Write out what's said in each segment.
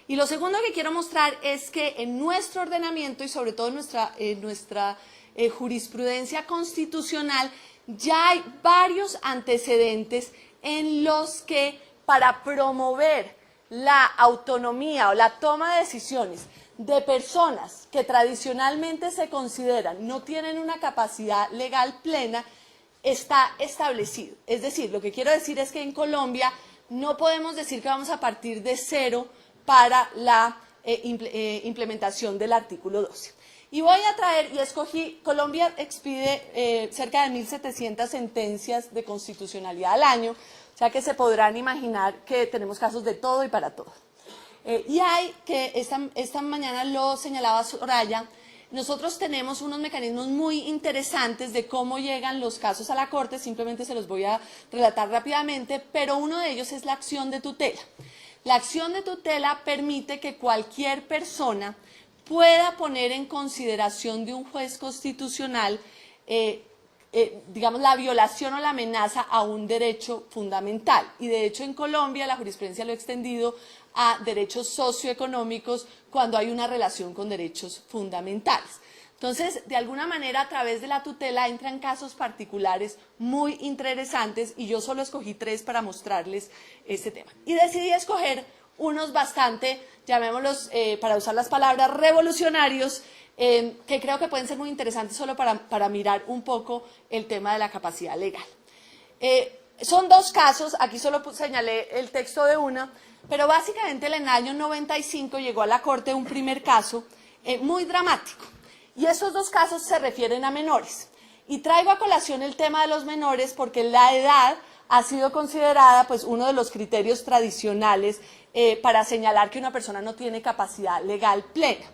Y lo segundo que quiero mostrar es que en nuestro ordenamiento y sobre todo en nuestra jurisprudencia constitucional ya hay varios antecedentes en los que para promover la autonomía o la toma de decisiones de personas que tradicionalmente se consideran no tienen una capacidad legal plena, está establecido. Es decir, lo que quiero decir es que en Colombia no podemos decir que vamos a partir de cero para la implementación del artículo 12. Y voy a traer, y escogí, Colombia expide cerca de 1.700 sentencias de constitucionalidad al año, o sea que se podrán imaginar que tenemos casos de todo y para todo. Y hay que, esta mañana lo señalaba Soraya, nosotros tenemos unos mecanismos muy interesantes de cómo llegan los casos a la Corte, simplemente se los voy a relatar rápidamente, pero uno de ellos es la acción de tutela. La acción de tutela permite que cualquier persona pueda poner en consideración de un juez constitucional, digamos, la violación o la amenaza a un derecho fundamental. Y de hecho en Colombia la jurisprudencia lo ha extendido a derechos socioeconómicos cuando hay una relación con derechos fundamentales. Entonces, de alguna manera, a través de la tutela entran casos particulares muy interesantes y yo solo escogí 3 para mostrarles este tema. Y decidí escoger unos bastante, llamémoslos, para usar las palabras, revolucionarios, que creo que pueden ser muy interesantes solo para mirar un poco el tema de la capacidad legal. Son 2 casos, aquí solo señalé el texto de una, pero básicamente en el año 95 llegó a la Corte un primer caso muy dramático. Y esos 2 casos se refieren a menores. Y traigo a colación el tema de los menores porque la edad ha sido considerada pues, uno de los criterios tradicionales para señalar que una persona no tiene capacidad legal plena.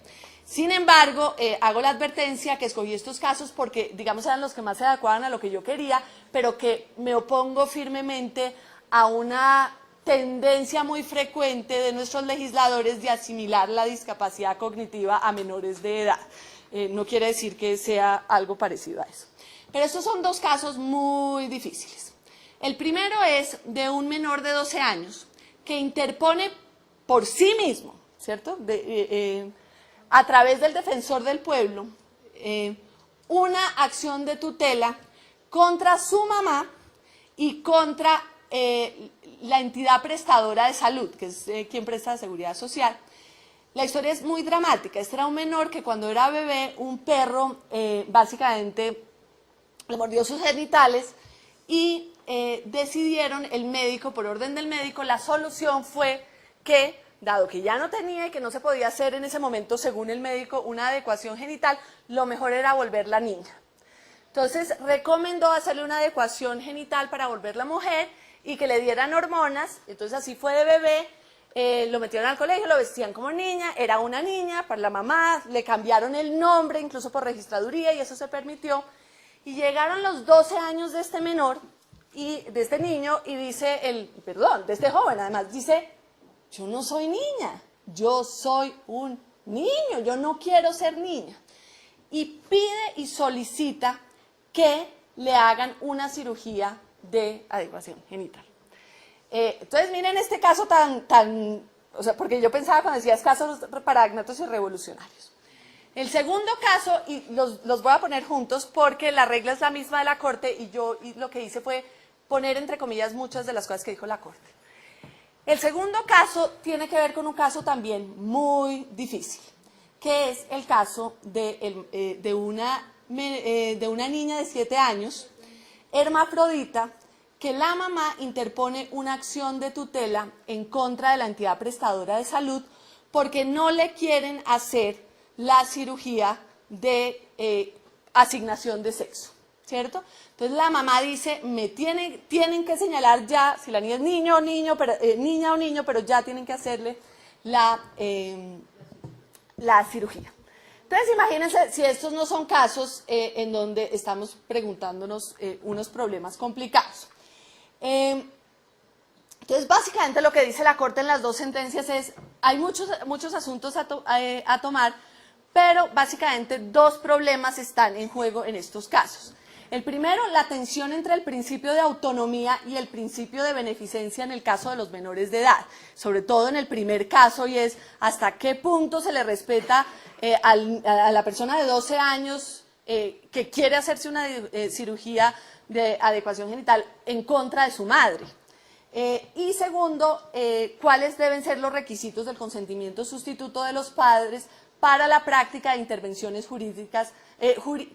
Sin embargo, hago la advertencia que escogí estos casos porque, digamos, eran los que más se adecuaban a lo que yo quería, pero que me opongo firmemente a una tendencia muy frecuente de nuestros legisladores de asimilar la discapacidad cognitiva a menores de edad. No quiere decir que sea algo parecido a eso. Pero estos son 2 casos muy difíciles. El primero es de un menor de 12 años que interpone por sí mismo, ¿cierto? A través del defensor del pueblo, una acción de tutela contra su mamá y contra la entidad prestadora de salud, que es quien presta la seguridad social. La historia es muy dramática. Este era un menor que cuando era bebé, un perro básicamente le mordió sus genitales y decidieron el médico, por orden del médico, la solución fue que, dado que ya no tenía y que no se podía hacer en ese momento, según el médico, una adecuación genital, lo mejor era volverla niña. Entonces recomendó hacerle una adecuación genital para volverla mujer y que le dieran hormonas. Entonces así fue de bebé. Lo metieron al colegio, lo vestían como niña, era una niña para la mamá, le cambiaron el nombre incluso por registraduría y eso se permitió. Y llegaron los 12 años de este menor, y de este niño, y dice, de este joven además, dice, yo no soy niña, yo soy un niño, yo no quiero ser niña. Y pide y solicita que le hagan una cirugía de adecuación genital. Entonces, miren este caso o sea, porque yo pensaba cuando decías casos parágnatos y revolucionarios. El segundo caso, y los voy a poner juntos porque la regla es la misma de la Corte y lo que hice fue poner entre comillas muchas de las cosas que dijo la Corte. El segundo caso tiene que ver con un caso también muy difícil, que es el caso de una niña de 7 años, hermafrodita, que la mamá interpone una acción de tutela en contra de la entidad prestadora de salud porque no le quieren hacer la cirugía de asignación de sexo, ¿cierto? Entonces la mamá dice, tienen que señalar ya, si la niña es niña o niño, pero ya tienen que hacerle la cirugía. Entonces imagínense si estos no son casos en donde estamos preguntándonos unos problemas complicados. Entonces, básicamente lo que dice la Corte en las 2 sentencias es, hay muchos asuntos a tomar, pero básicamente 2 problemas están en juego en estos casos. El primero, la tensión entre el principio de autonomía y el principio de beneficencia en el caso de los menores de edad, sobre todo en el primer caso, y es hasta qué punto se le respeta a la persona de 12 años que quiere hacerse una cirugía de adecuación genital en contra de su madre. Y segundo, cuáles deben ser los requisitos del consentimiento sustituto de los padres para la práctica de intervenciones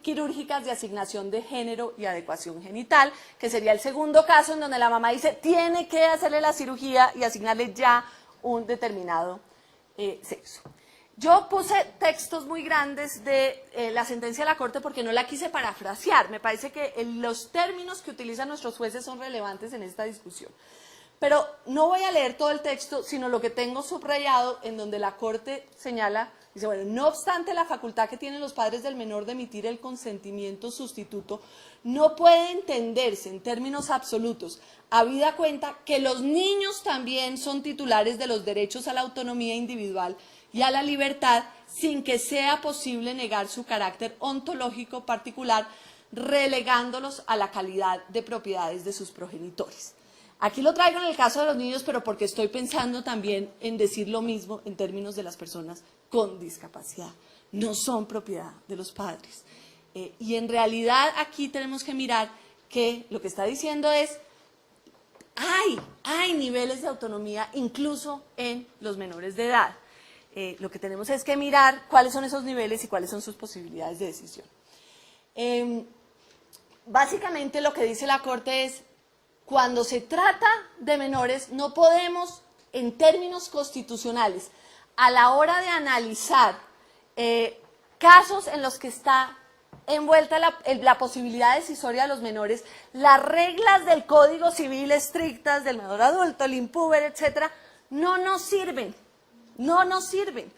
quirúrgicas de asignación de género y adecuación genital, que sería el segundo caso en donde la mamá dice tiene que hacerle la cirugía y asignarle ya un determinado sexo. Yo puse textos muy grandes de la sentencia de la Corte porque no la quise parafrasear. Me parece que los términos que utilizan nuestros jueces son relevantes en esta discusión. Pero no voy a leer todo el texto, sino lo que tengo subrayado en donde la Corte señala, dice, bueno, no obstante la facultad que tienen los padres del menor de emitir el consentimiento sustituto, no puede entenderse en términos absolutos, habida cuenta que los niños también son titulares de los derechos a la autonomía individual y a la libertad, sin que sea posible negar su carácter ontológico particular, relegándolos a la calidad de propiedades de sus progenitores. Aquí lo traigo en el caso de los niños, pero porque estoy pensando también en decir lo mismo en términos de las personas con discapacidad. No son propiedad de los padres. Y en realidad aquí tenemos que mirar que lo que está diciendo es, hay niveles de autonomía incluso en los menores de edad. Lo que tenemos es que mirar cuáles son esos niveles y cuáles son sus posibilidades de decisión. Básicamente lo que dice la Corte es, cuando se trata de menores, no podemos, en términos constitucionales, a la hora de analizar casos en los que está envuelta la posibilidad decisoria de los menores, las reglas del Código Civil estrictas del menor adulto, el impúber, etcétera, no nos sirven. No nos sirven.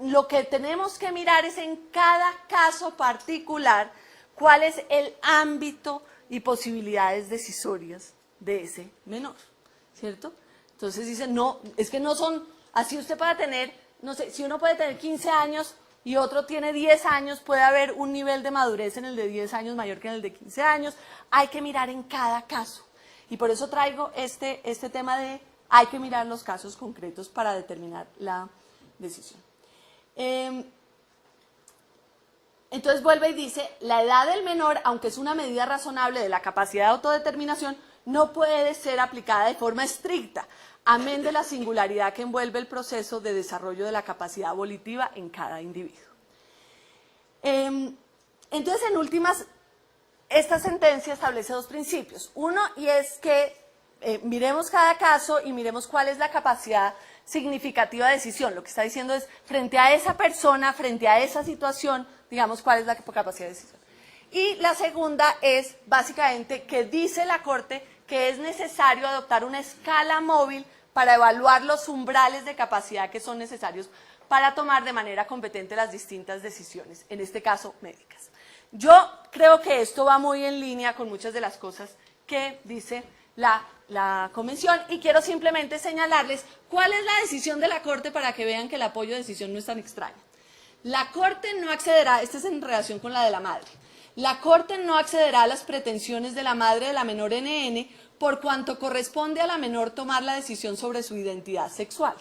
Lo que tenemos que mirar es en cada caso particular cuál es el ámbito y posibilidades decisorias de ese menor, ¿cierto? Entonces dicen, no, es que no son, así usted puede tener, no sé, si uno puede tener 15 años y otro tiene 10 años, puede haber un nivel de madurez en el de 10 años mayor que en el de 15 años, hay que mirar en cada caso. Y por eso traigo este tema de, hay que mirar los casos concretos para determinar la decisión. Entonces vuelve y dice, la edad del menor, aunque es una medida razonable de la capacidad de autodeterminación, no puede ser aplicada de forma estricta, amén de la singularidad que envuelve el proceso de desarrollo de la capacidad volitiva en cada individuo. Entonces, en últimas, esta sentencia establece dos principios. Uno, y es que miremos cada caso y miremos cuál es la capacidad significativa de decisión. Lo que está diciendo es, frente a esa persona, frente a esa situación, digamos cuál es la capacidad de decisión. Y la segunda es, básicamente, que dice la Corte que es necesario adoptar una escala móvil para evaluar los umbrales de capacidad que son necesarios para tomar de manera competente las distintas decisiones, en este caso médicas. Yo creo que esto va muy en línea con muchas de las cosas que dice la Convención y quiero simplemente señalarles cuál es la decisión de la Corte para que vean que el apoyo de decisión no es tan extraño. La Corte no accederá, esta es en relación con la de la madre, la Corte no accederá a las pretensiones de la madre de la menor NN por cuanto corresponde a la menor tomar la decisión sobre su identidad sexual.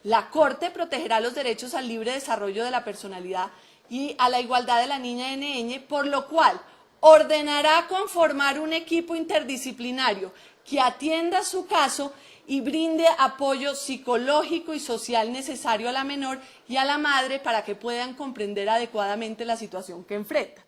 La Corte protegerá los derechos al libre desarrollo de la personalidad y a la igualdad de la niña NN, por lo cual ordenará conformar un equipo interdisciplinario que atienda su caso y brinde apoyo psicológico y social necesario a la menor y a la madre para que puedan comprender adecuadamente la situación que enfrentan.